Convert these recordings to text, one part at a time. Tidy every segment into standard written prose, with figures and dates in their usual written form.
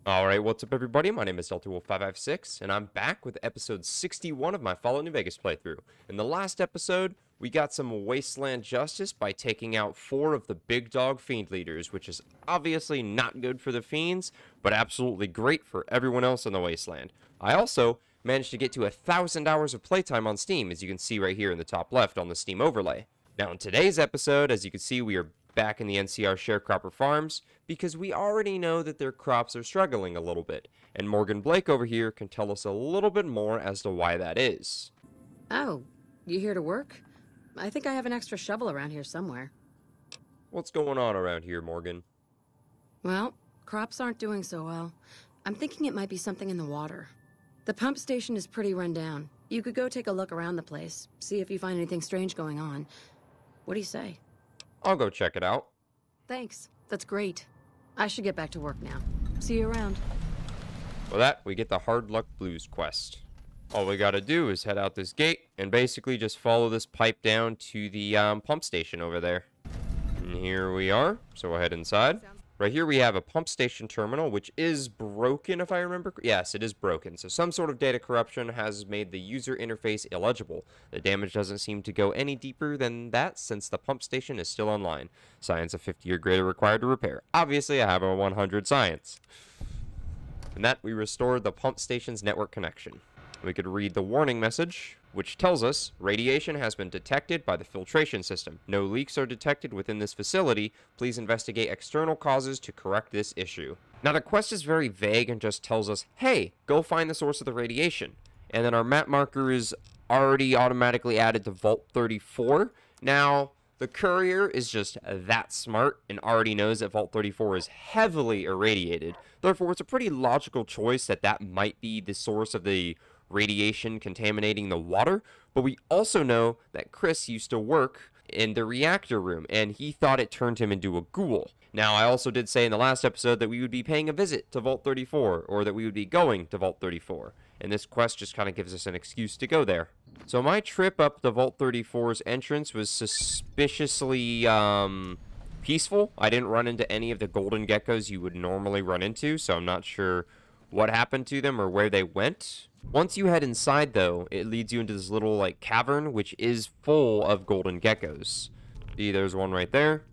Alright, what's up everybody? My name is DeltaWolf556, and I'm back with episode 61 of my Fallout New Vegas playthrough. In the last episode, we got some wasteland justice by taking out 4 of the big dog fiend leaders, which is obviously not good for the fiends, but absolutely great for everyone else in the wasteland. I also managed to get to 1,000 hours of playtime on Steam, as you can see right here in the top left on the Steam overlay. Now in today's episode, as you can see, we are back in the NCR sharecropper farms because we already know that their crops are struggling a little bit, and Morgan Blake over here can tell us a little bit more as to why that is. Oh, you here to work? I think I have an extra shovel around here somewhere. What's going on around here, Morgan? Well, crops aren't doing so well. I'm thinking it might be something in the water. The pump station is pretty run down. You could go take a look around the place, see if you find anything strange going on. What do you say? I'll go check it out. Thanks. That's great. I should get back to work now. See you around. For that, we get the Hard Luck Blues quest. All we gotta do is head out this gate and basically just follow this pipe down to the pump station over there. And here we are, so we'll head inside. Right here we have a pump station terminal, which is broken if I remember. Yes, it is broken. So some sort of data corruption has made the user interface illegible. The damage doesn't seem to go any deeper than that since the pump station is still online. Science of 50 or greater required to repair. Obviously I have a 100 science. And that we restored the pump station's network connection. We could read the warning message, which tells us radiation has been detected by the filtration system. No leaks are detected within this facility. Please investigate external causes to correct this issue. Now the quest is very vague and just tells us, hey, go find the source of the radiation. And then our map marker is already automatically added to Vault 34. Now, the courier is just that smart and already knows that Vault 34 is heavily irradiated. Therefore, it's a pretty logical choice that that might be the source of the radiation contaminating the water, but we also know that Chris used to work in the reactor room, and he thought it turned him into a ghoul. Now, I also did say in the last episode that we would be paying a visit to Vault 34, or that we would be going to Vault 34, and this quest just kind of gives us an excuse to go there. So my trip up to Vault 34's entrance was suspiciously, peaceful. I didn't run into any of the golden geckos you would normally run into, so I'm not sure what happened to them or where they went. Once you head inside, though, it leads you into this little, like, cavern, which is full of golden geckos. See, there's one right there.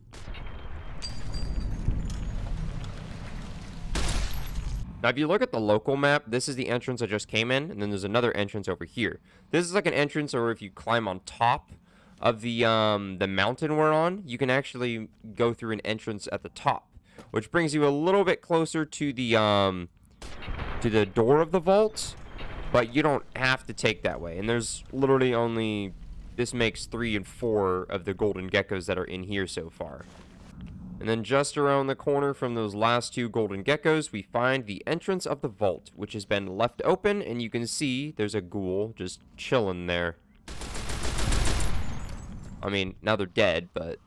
Now, if you look at the local map, this is the entrance I just came in, and then there's another entrance over here. This is like an entrance, or if you climb on top of the mountain we're on, you can actually go through an entrance at the top, which brings you a little bit closer to the door of the vault. But you don't have to take that way. And there's literally only, this makes 3 and 4 of the golden geckos that are in here so far. And then just around the corner from those last 2 golden geckos, we find the entrance of the vault, which has been left open. And you can see there's a ghoul just chilling there. I mean, now they're dead, but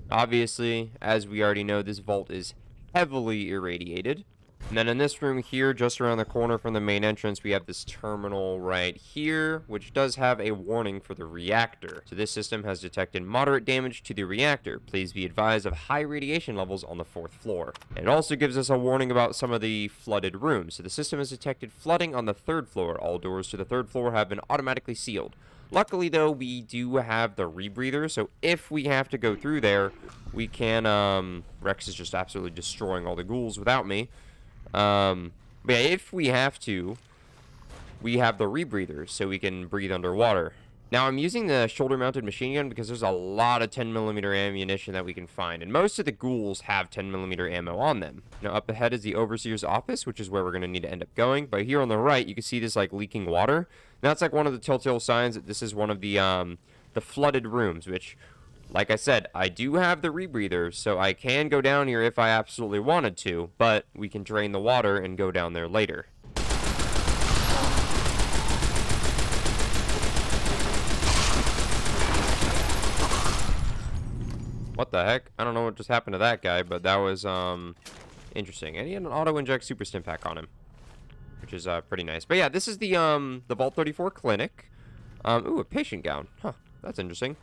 obviously, as we already know, this vault is heavily irradiated. And then in this room here, just around the corner from the main entrance, we have this terminal right here, which does have a warning for the reactor. So this system has detected moderate damage to the reactor. Please be advised of high radiation levels on the 4th floor. And it also gives us a warning about some of the flooded rooms. So the system has detected flooding on the 3rd floor. All doors to the 3rd floor have been automatically sealed. Luckily, though, we do have the rebreather, so if we have to go through there, we can, Rex is just absolutely destroying all the ghouls without me. But yeah, if we have to, we have the rebreather, so we can breathe underwater. Now, I'm using the shoulder-mounted machine gun because there's a lot of 10mm ammunition that we can find, and most of the ghouls have 10mm ammo on them. Now, up ahead is the Overseer's office, which is where we're going to need to end up going. But here on the right, you can see this, like, leaking water. And that's, like, one of the telltale signs that this is one of the flooded rooms, which, like I said, I do have the rebreather, so I can go down here if I absolutely wanted to, but we can drain the water and go down there later. What the heck? I don't know what just happened to that guy, but that was, interesting. And he had an auto-inject super stim pack on him, which is, pretty nice. But yeah, this is the Vault 34 clinic. Ooh, a patient gown. Huh, that's interesting.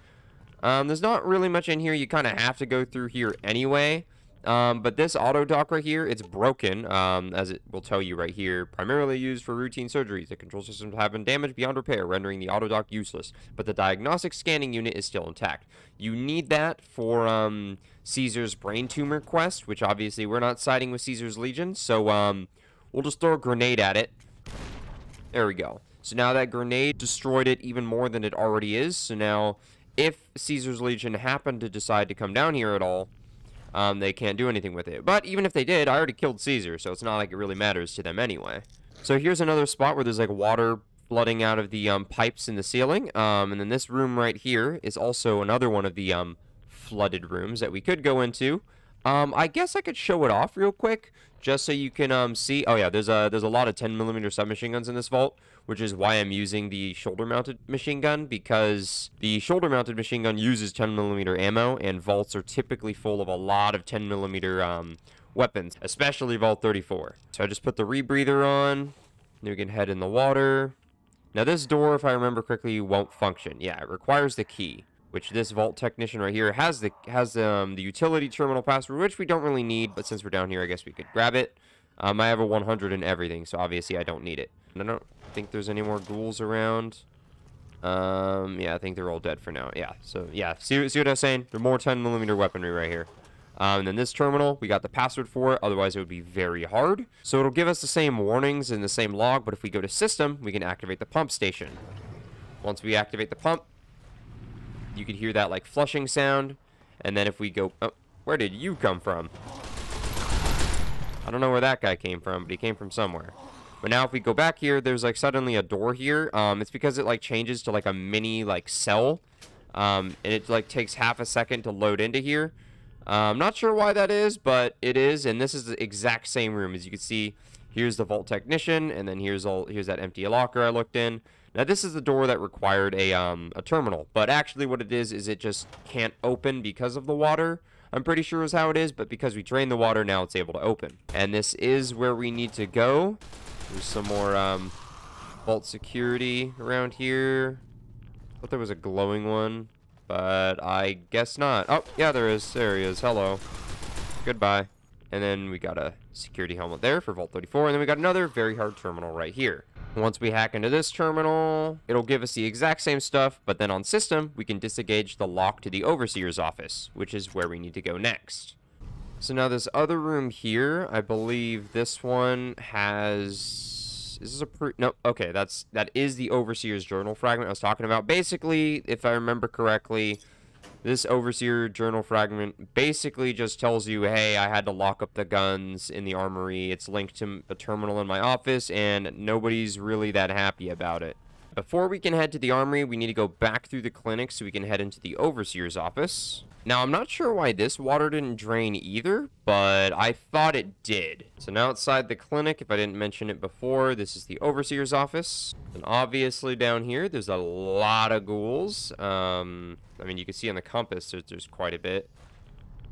There's not really much in here. You kind of have to go through here anyway. But this auto dock right here, it's broken, as it will tell you right here. Primarily used for routine surgeries. The control systems have been damaged beyond repair, rendering the auto dock useless. But the diagnostic scanning unit is still intact. You need that for Caesar's brain tumor quest, which obviously we're not siding with Caesar's Legion. So we'll just throw a grenade at it. There we go. So now that grenade destroyed it even more than it already is. So now if Caesar's Legion happened to decide to come down here at all, they can't do anything with it. But even if they did, I already killed Caesar, so it's not like it really matters to them anyway. So here's another spot where there's like water flooding out of the pipes in the ceiling. And then this room right here is also another one of the flooded rooms that we could go into. I guess I could show it off real quick, just so you can see. Oh yeah, there's a lot of 10mm submachine guns in this vault, which is why I'm using the shoulder-mounted machine gun, because the shoulder-mounted machine gun uses 10mm ammo, and vaults are typically full of a lot of 10mm weapons, especially Vault 34. So I just put the rebreather on. Then we can head in the water. Now this door, if I remember correctly, won't function. Yeah, it requires the key, which this vault technician right here has the utility terminal password, which we don't really need, but since we're down here, I guess we could grab it. I have a 100 and everything, so obviously I don't need it. And I don't think there's any more ghouls around. Yeah, I think they're all dead for now. Yeah, so yeah, see what I was saying? There's more 10mm weaponry right here. And then this terminal, we got the password for it, otherwise it would be very hard. So it'll give us the same warnings and the same log, but if we go to system, we can activate the pump station. Once we activate the pump, you can hear that like flushing sound, and then if we go, oh, where did you come from? I don't know where that guy came from, but he came from somewhere. But now if we go back here, there's like suddenly a door here. It's because it like changes to like a mini like cell, and it like takes half a second to load into here. I'm not sure why that is, but it is, and this is the exact same room. As you can see, here's the vault technician, and then here's that empty locker I looked in. Now this is the door that required a terminal, but actually what it is it just can't open because of the water. I'm pretty sure is how it is, but because we drained the water, now it's able to open. And this is where we need to go. There's some more vault security around here. I thought there was a glowing one, but I guess not. Oh, yeah, there is. There he is. Hello. Goodbye. And then we got a security helmet there for Vault 34, and then we got another very hard terminal right here. Once we hack into this terminal, it'll give us the exact same stuff, but then on system, we can disengage the lock to the Overseer's office, which is where we need to go next. So now this other room here, I believe this one has... Is this a no, okay, that is the Overseer's journal fragment I was talking about. Basically, if I remember correctly, this Overseer journal fragment basically just tells you, hey, I had to lock up the guns in the armory. It's linked to a terminal in my office, and nobody's really that happy about it. Before we can head to the armory, we need to go back through the clinic so we can head into the Overseer's office. Now, I'm not sure why this water didn't drain either, but I thought it did. So now outside the clinic, if I didn't mention it before, this is the Overseer's office. And obviously down here, there's a lot of ghouls. I mean, you can see on the compass, there's quite a bit.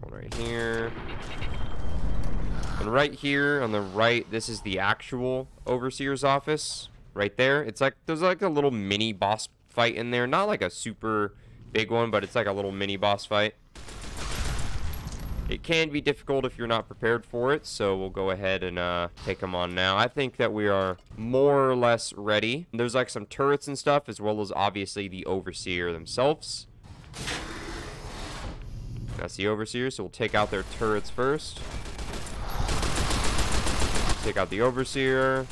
One right here. And right here on the right, this is the actual Overseer's office. Right there. It's like, there's like a little mini boss fight in there. Not like a super big one, but it's like a little mini boss fight. It can be difficult if you're not prepared for it, so we'll go ahead and take them on now. I think that we are more or less ready. There's like some turrets and stuff, as well as obviously the Overseer themselves. That's the Overseer, so we'll take out their turrets first. Take out the Overseer,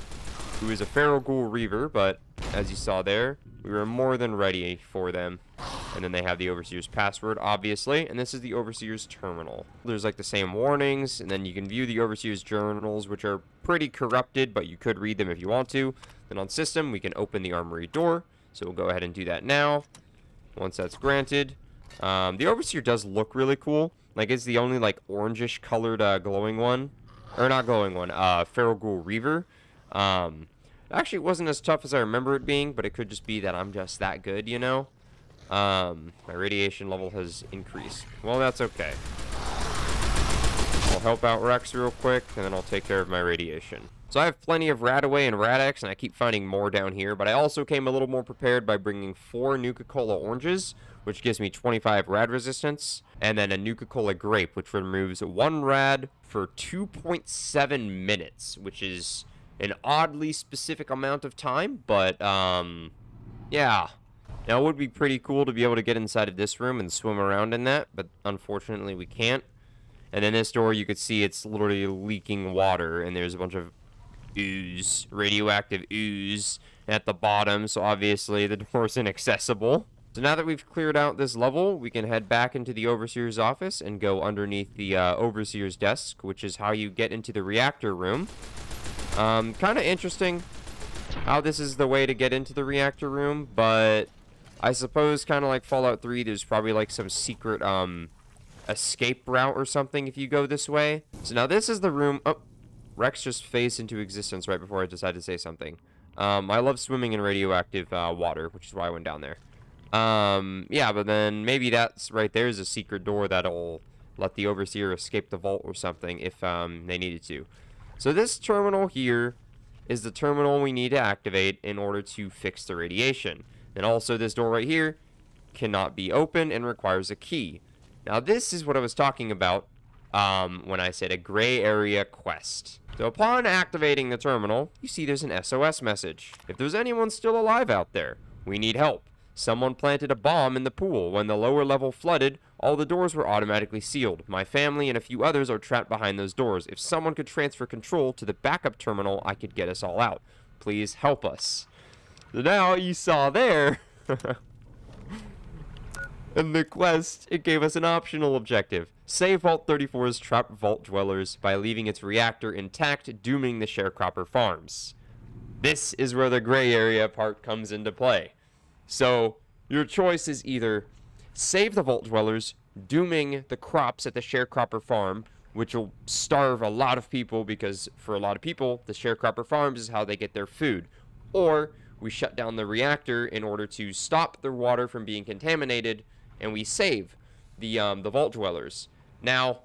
who is a Feral Ghoul Reaver, but as you saw there, we were more than ready for them. And then they have the Overseer's password, obviously, and this is the Overseer's terminal. There's like the same warnings, and then you can view the Overseer's journals, which are pretty corrupted, but you could read them if you want to. Then on system, we can open the armory door, so we'll go ahead and do that now. Once that's granted, the Overseer does look really cool. Like, it's the only like orangish colored glowing one, or not glowing one, Feral Ghoul Reaver. Actually, it wasn't as tough as I remember it being, but it could just be that I'm just that good, you know? My radiation level has increased. Well, that's okay. I'll help out Rex real quick, and then I'll take care of my radiation. So I have plenty of Radaway and Rad-X, and I keep finding more down here, but I also came a little more prepared by bringing 4 Nuka-Cola oranges, which gives me 25 rad resistance, and then a Nuka-Cola grape, which removes 1 rad for 2.7 minutes, which is an oddly specific amount of time, but, yeah. Now, it would be pretty cool to be able to get inside of this room and swim around in that, but unfortunately we can't. And then this door, you could see it's literally leaking water, and there's a bunch of ooze, radioactive ooze at the bottom, so obviously the door's inaccessible. So now that we've cleared out this level, we can head back into the Overseer's office and go underneath the Overseer's desk, which is how you get into the reactor room. Kind of interesting how this is the way to get into the reactor room, but I suppose kind of like Fallout 3, there's probably like some secret escape route or something if you go this way. So now this is the room. Oh, Rex just phased into existence right before I decided to say something. I love swimming in radioactive water, which is why I went down there. Yeah, but then maybe that's right there is a secret door that'll let the Overseer escape the vault or something if they needed to. So this terminal here is the terminal we need to activate in order to fix the radiation. And also this door right here cannot be opened and requires a key. Now this is what I was talking about when I said a gray area quest. So upon activating the terminal, you see there's an SOS message. If there's anyone still alive out there, we need help. Someone planted a bomb in the pool. When the lower level flooded, all the doors were automatically sealed. My family and a few others are trapped behind those doors. If someone could transfer control to the backup terminal, I could get us all out. Please help us. So now you saw there. In the quest, it gave us an optional objective. Save Vault 34's trapped vault dwellers by leaving its reactor intact, dooming the sharecropper farms. This is where the gray area part comes into play. So, your choice is either save the vault dwellers, dooming the crops at the sharecropper farm, which will starve a lot of people because for a lot of people, the sharecropper farms is how they get their food. Or, we shut down the reactor in order to stop the water from being contaminated, and we save the vault dwellers. Now,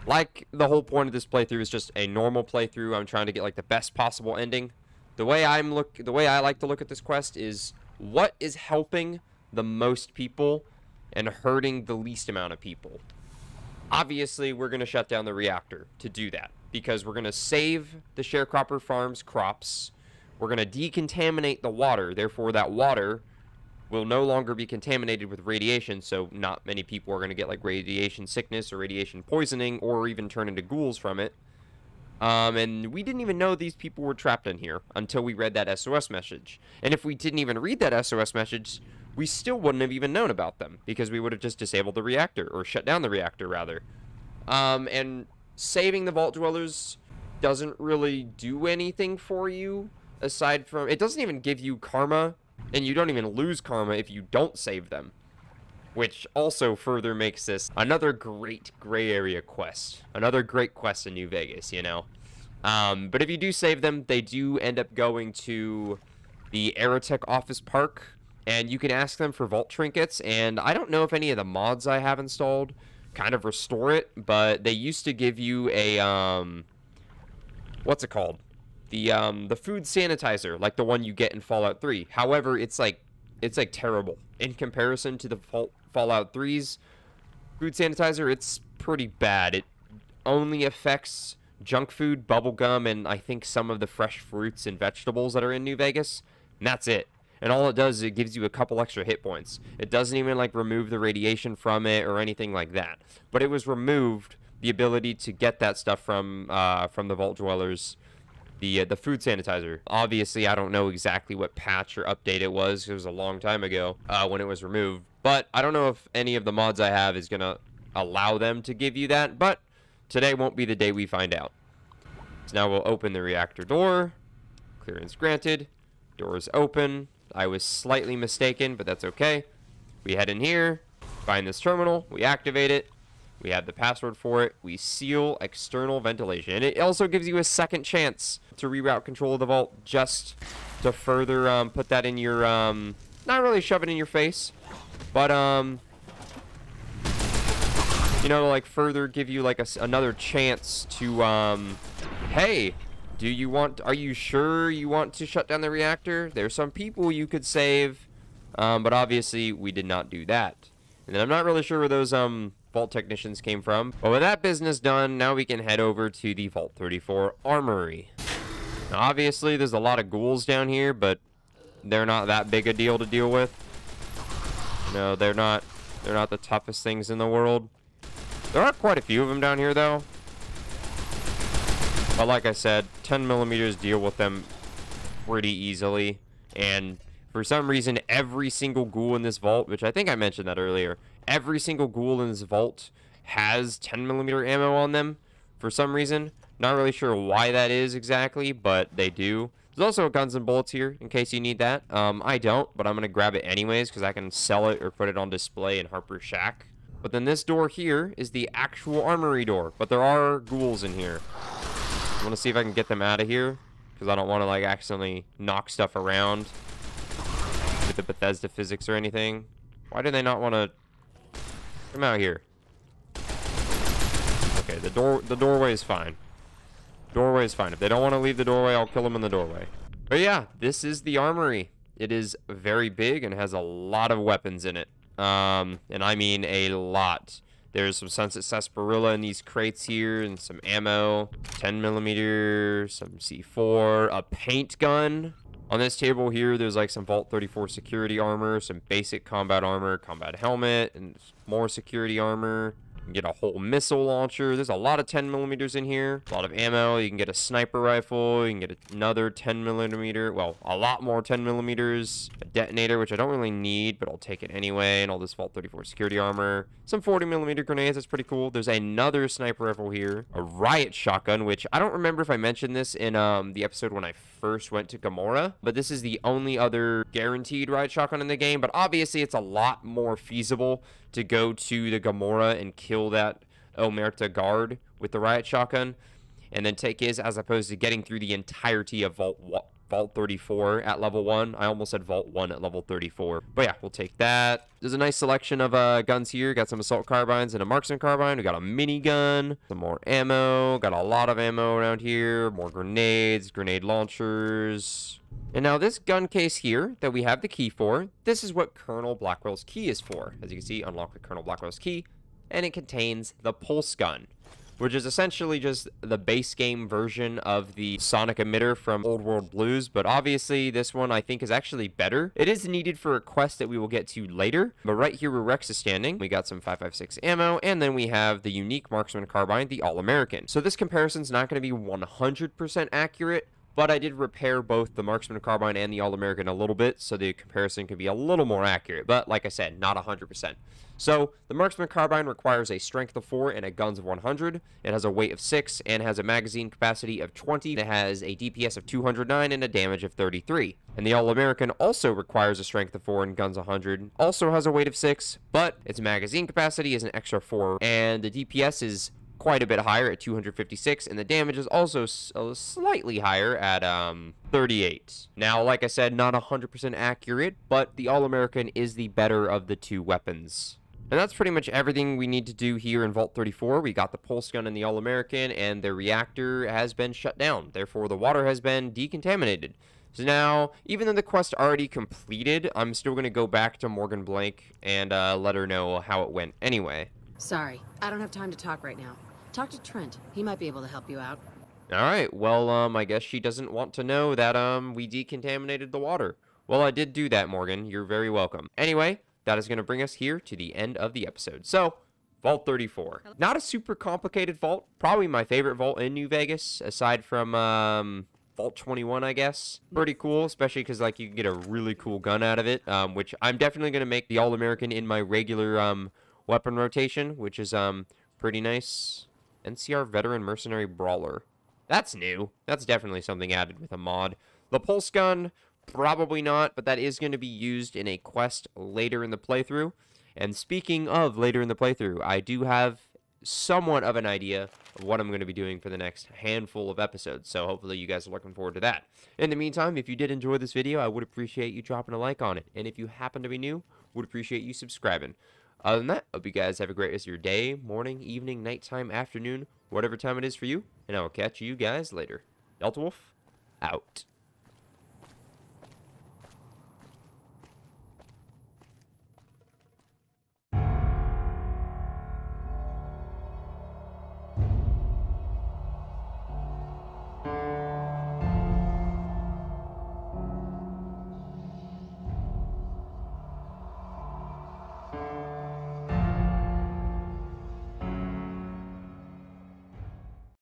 like the whole point of this playthrough is just a normal playthrough. I'm trying to get like the best possible ending. The way I like to look at this quest is what is helping the most people and hurting the least amount of people. Obviously, we're going to shut down the reactor to do that because we're going to save the sharecropper farm's crops. We're going to decontaminate the water. Therefore, that water will no longer be contaminated with radiation, so not many people are going to get like radiation sickness or radiation poisoning or even turn into ghouls from it. And we didn't even know these people were trapped in here until we read that SOS message. And if we didn't even read that SOS message, we still wouldn't have even known about them because we would have just disabled the reactor, or shut down the reactor rather. And saving the vault dwellers doesn't really do anything for you aside from, it doesn't even give you karma, and you don't even lose karma if you don't save them. Which also further makes this another great gray area quest. Another great quest in New Vegas, you know. But if you do save them, they do end up going to the Aerotech office park. And you can ask them for vault trinkets. And I don't know if any of the mods I have installed kind of restore it. But they used to give you a, what's it called? The food sanitizer, like the one you get in Fallout 3. However, it's like terrible in comparison to the Fallout 3's food sanitizer. It's pretty bad. It only affects junk food, bubblegum, and I think some of the fresh fruits and vegetables that are in New Vegas, and that's it. And all it does is it gives you a couple extra hit points. It doesn't even like remove the radiation from it or anything like that. But it was removed the ability to get that stuff from the vault dwellers. The food sanitizer. Obviously, I don't know exactly what patch or update it was. It was a long time ago when it was removed. But I don't know if any of the mods I have is going to allow them to give you that. But today won't be the day we find out. So now we'll open the reactor door. Clearance granted. Door is open. I was slightly mistaken, but that's okay. We head in here. Find this terminal. We activate it. We have the password for it. We seal external ventilation. And it also gives you a second chance to reroute control of the vault just to further put that in your, not really shove it in your face, but, you know, like further give you like another chance to hey, are you sure you want to shut down the reactor? There's some people you could save, but obviously we did not do that. And then I'm not really sure where those, vault technicians came from. But with that business done, now we can head over to the Vault 34 Armory. Now, obviously, there's a lot of ghouls down here, but they're not that big a deal to deal with. No, they're not the toughest things in the world. There are quite a few of them down here, though. But like I said, 10 millimeters deal with them pretty easily. And for some reason, every single ghoul in this vault, which I think I mentioned that earlier, every single ghoul in this vault has 10 millimeter ammo on them for some reason. Not really sure why that is exactly, but they do. There's also guns and bullets here in case you need that. I don't, but I'm going to grab it anyways because I can sell it or put it on display in Harper's Shack. But then this door here is the actual armory door, but there are ghouls in here. I want to see if I can get them out of here because I don't want to like accidentally knock stuff around with the Bethesda physics or anything. Why do they not want to come out here? Okay, the doorway is fine. Doorway is fine. If they don't want to leave the doorway, I'll kill them in the doorway. But yeah, this is the armory. It is very big and has a lot of weapons in it. And I mean a lot. There's some Sunset Sarsaparilla in these crates here and some ammo, 10 millimeter, some C4, a paint gun. On this table here, there's like some Vault 34 security armor, some basic combat armor, combat helmet, and more security armor. You can get a whole missile launcher. There's a lot of 10 millimeters in here. A lot of ammo. You can get a sniper rifle. You can get another 10 millimeter. Well, a lot more 10 millimeters. A detonator, which I don't really need, but I'll take it anyway. And all this Vault 34 security armor. Some 40 millimeter grenades. That's pretty cool. There's another sniper rifle here. A riot shotgun, which I don't remember if I mentioned this in the episode when I first went to Gamora, but this is the only other guaranteed riot shotgun in the game. But obviously, it's a lot more feasible to go to the Gamora and kill that Omerta guard with the riot shotgun and then take his, as opposed to getting through the entirety of Vault 34 at level 1. I almost said Vault 1 at level 34. But yeah, we'll take that. There's a nice selection of guns here. Got some assault carbines and a marksman carbine. We got a minigun, some more ammo. Got a lot of ammo around here. More grenades, grenade launchers. And now this gun case here that we have the key for, this is what Colonel Blackwell's key is for. As you can see, unlock with Colonel Blackwell's key, and it contains the pulse gun, which is essentially just the base game version of the sonic emitter from Old World Blues, but obviously this one I think is actually better. It is needed for a quest that we will get to later, but right here where Rex is standing, we got some 5.56 ammo, and then we have the unique marksman carbine, the All-American. So this comparison's not going to be 100% accurate, but I did repair both the marksman carbine and the All-American a little bit, so the comparison can be a little more accurate, but like I said, not 100%. So the marksman carbine requires a strength of 4 and a guns of 100. It has a weight of 6 and has a magazine capacity of 20. It has a DPS of 209 and a damage of 33. And the All-American also requires a strength of 4 and guns 100. Also has a weight of 6, but its magazine capacity is an extra 4, and the DPS is quite a bit higher at 256, and the damage is also slightly higher at 38. Now, like I said, not 100% accurate, but the All-American is the better of the two weapons. And that's pretty much everything we need to do here in Vault 34. We got the pulse gun and the All-American, and the reactor has been shut down. Therefore, the water has been decontaminated. So now, even though the quest already completed, I'm still going to go back to Morgan Blank and let her know how it went anyway. Sorry, I don't have time to talk right now. Talk to Trent. He might be able to help you out. Alright, well, I guess she doesn't want to know that, we decontaminated the water. Well, I did do that, Morgan. You're very welcome. Anyway, that is going to bring us here to the end of the episode. So, Vault 34. Not a super complicated vault. Probably my favorite vault in New Vegas, aside from, Vault 21, I guess. Pretty cool, especially because, like, you can get a really cool gun out of it, which I'm definitely going to make the All-American in my regular, weapon rotation, which is, pretty nice. NCR Veteran Mercenary Brawler. That's new. That's definitely something added with a mod. The pulse gun, probably not, but that is going to be used in a quest later in the playthrough. And speaking of later in the playthrough, I do have somewhat of an idea of what I'm going to be doing for the next handful of episodes. So hopefully you guys are looking forward to that. In the meantime, if you did enjoy this video, I would appreciate you dropping a like on it. And if you happen to be new, would appreciate you subscribing. Other than that, hope you guys have a great rest of your day, morning, evening, nighttime, afternoon, whatever time it is for you, and I will catch you guys later. DeltaWolf, out.